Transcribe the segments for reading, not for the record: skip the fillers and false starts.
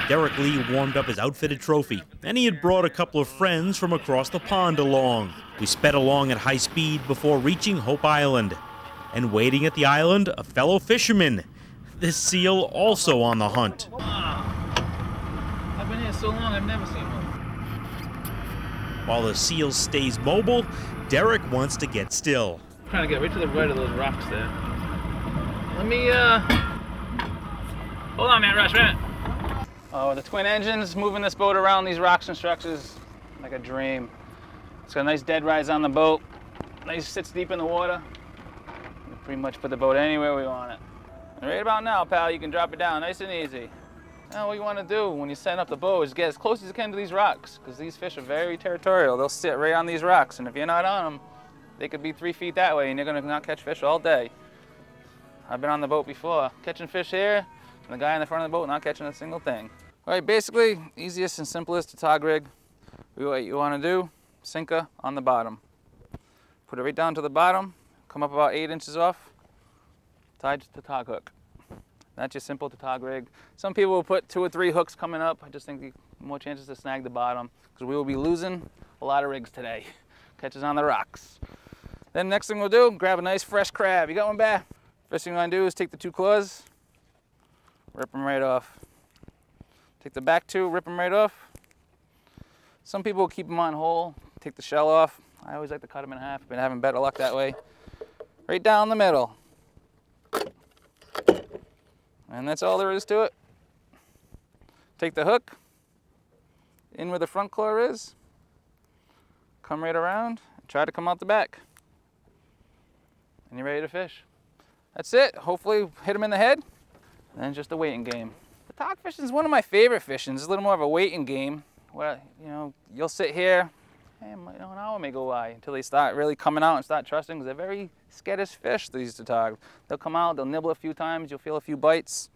Derek Leigh warmed up his outfitted trophy, and he had brought a couple of friends from across the pond along. We sped along at high speed before reaching Hope Island. And waiting at the island, a fellow fisherman. This seal also on the hunt. I've been here so long, I've never seen one. While the seal stays mobile, Derek wants to get still. I'm trying to get right to the right of those rocks there. Let me, hold on, man, Rush, man. Oh, the twin engines moving this boat around these rocks and structures like a dream. It's got a nice dead rise on the boat. Nice sits deep in the water. We can pretty much put the boat anywhere we want it. And right about now, pal, you can drop it down nice and easy. Now, what you want to do when you set up the boat is get as close as you can to these rocks, because these fish are very territorial. They'll sit right on these rocks, and if you're not on them, they could be 3 feet that way, and you're going to not catch fish all day. I've been on the boat before, catching fish here, and the guy in the front of the boat not catching a single thing. All right, basically, easiest and simplest Tautog rig. What you want to do, sinker on the bottom. Put it right down to the bottom, come up about 8 inches off, tied to the Tautog hook. That's your simple Tautog rig. Some people will put 2 or 3 hooks coming up. I just think the more chances to snag the bottom, because we will be losing a lot of rigs today. Catches on the rocks. Then next thing we'll do, grab a nice fresh crab. You got one, Bear? First thing you want to do is take the 2 claws, rip them right off. Take the back 2, rip them right off. Some people will keep them on whole, take the shell off. I always like to cut them in half. I've been having better luck that way. Right down the middle. And that's all there is to it. Take the hook, in where the front claw is, come right around, and try to come out the back. And you're ready to fish. That's it. Hopefully hit them in the head, and then just a waiting game. The Tautog fishing is one of my favorite fishings. It's a little more of a waiting game where, you know, you'll sit here, and an hour may go by until they start really coming out and start trusting, because they're very skittish fish, these Tautog. They'll come out, they'll nibble a few times, you'll feel a few bites.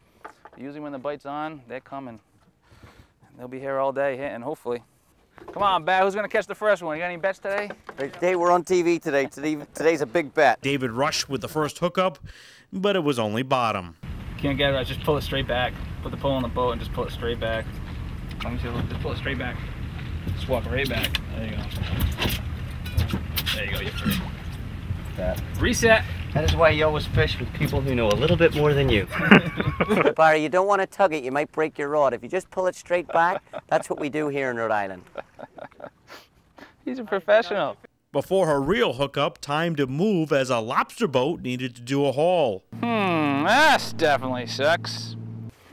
Usually when the bite's on, they're coming. They'll be here all day hitting, hopefully. Come on, Bat, who's gonna catch the first one? You got any bets today? Today we're on TV today. Today's a big bet. David Rush with the first hookup, but it was only bottom. Can't get it right, just pull it straight back. Put the pole on the boat and just pull it straight back. Just pull it straight back. Just walk right back. There you go. There you go, you're free. That. Reset. That is why you always fish with people who know a little bit more than you. Barry, you don't want to tug it, you might break your rod. If you just pull it straight back, that's what we do here in Rhode Island. He's a professional. Before her real hookup, time to move as a lobster boat needed to do a haul. That definitely sucks.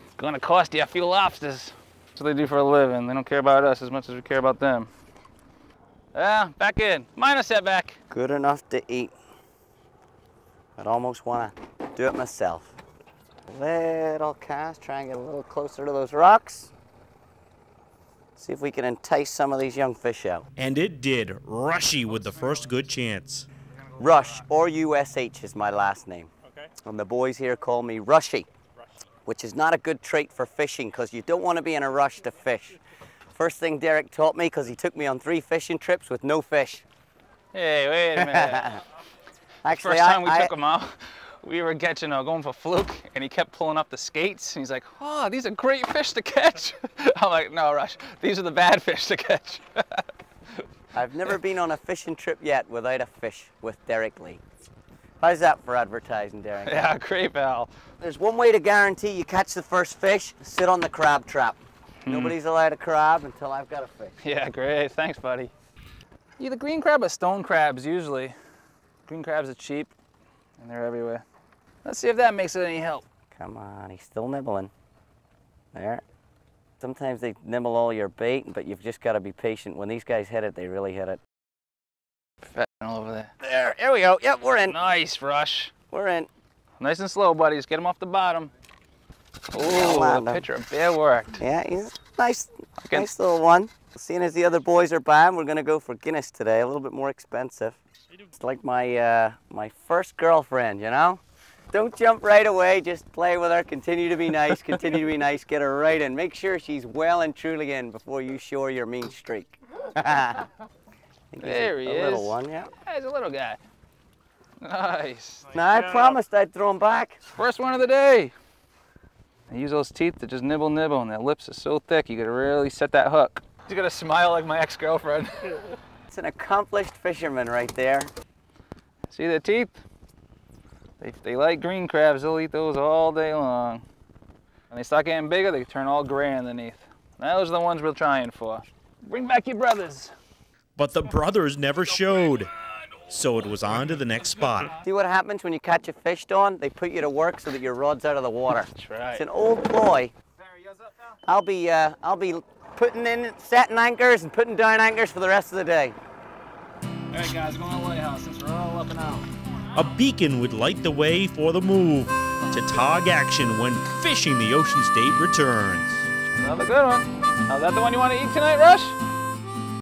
It's gonna cost you a few lobsters. That's what they do for a living. They don't care about us as much as we care about them. Yeah, back in. Minor setback. Good enough to eat. I'd almost want to do it myself. Little cast, try and get a little closer to those rocks. See if we can entice some of these young fish out. And it did. Rushie with the first good chance. Rush, or U-S-H is my last name. Okay. And the boys here call me Rushie, which is not a good trait for fishing because you don't want to be in a rush to fish. First thing Derek taught me, because he took me on 3 fishing trips with no fish. Hey, wait a minute. Actually, First time we took him out, we were catching, going for fluke, and he kept pulling up the skates, and he's like, oh, these are great fish to catch. I'm like, no, Rush, these are the bad fish to catch. I've never been on a fishing trip yet without a fish with Derek Leigh. How's that for advertising, Derek? Yeah, great, pal. There's one way to guarantee you catch the first fish: sit on the crab trap. Nobody's allowed a crab until I've got a fish. Yeah, great. Thanks, buddy. Either green crab or stone crabs, usually. Green crabs are cheap, and they're everywhere. Let's see if that makes it any help. Come on, he's still nibbling. There. Sometimes they nibble all your bait, but you've just got to be patient. When these guys hit it, they really hit it. Professional over there. There. Here we go. Yep, we're in. Nice, Rush. We're in. Nice and slow, buddies. Get him off the bottom. Oh, the picture of bear worked. Yeah, he's nice little one. Seeing as the other boys are banned, we're going to go for Guinness today, a little bit more expensive. It's like my my first girlfriend, you know? Don't jump right away, just play with her, continue to be nice, get her right in. Make sure she's well and truly in before you show her your mean streak. There he is. A little one, yeah. Yeah, he's a little guy. Nice. Now, I promised I'd throw him back. First one of the day. They use those teeth to just nibble, and their lips are so thick, you gotta really set that hook. You gotta smile like my ex-girlfriend. It's an accomplished fisherman right there. See their teeth? They like green crabs, they'll eat those all day long. When they start getting bigger, they turn all gray underneath. Those are the ones we're trying for. Bring back your brothers. But the brothers never showed, so it was on to the next spot. See what happens when you catch a fish, Dawn? They put you to work so that your rod's out of the water. That's right. It's an old ploy. I'll be putting in, setting anchors and putting down anchors for the rest of the day. All right, guys, we're going to the lighthouse since we're all up and out. A beacon would light the way for the move to Tautog action when Fishing the Ocean State returns. Another good one. Now, is that the one you want to eat tonight, Rush?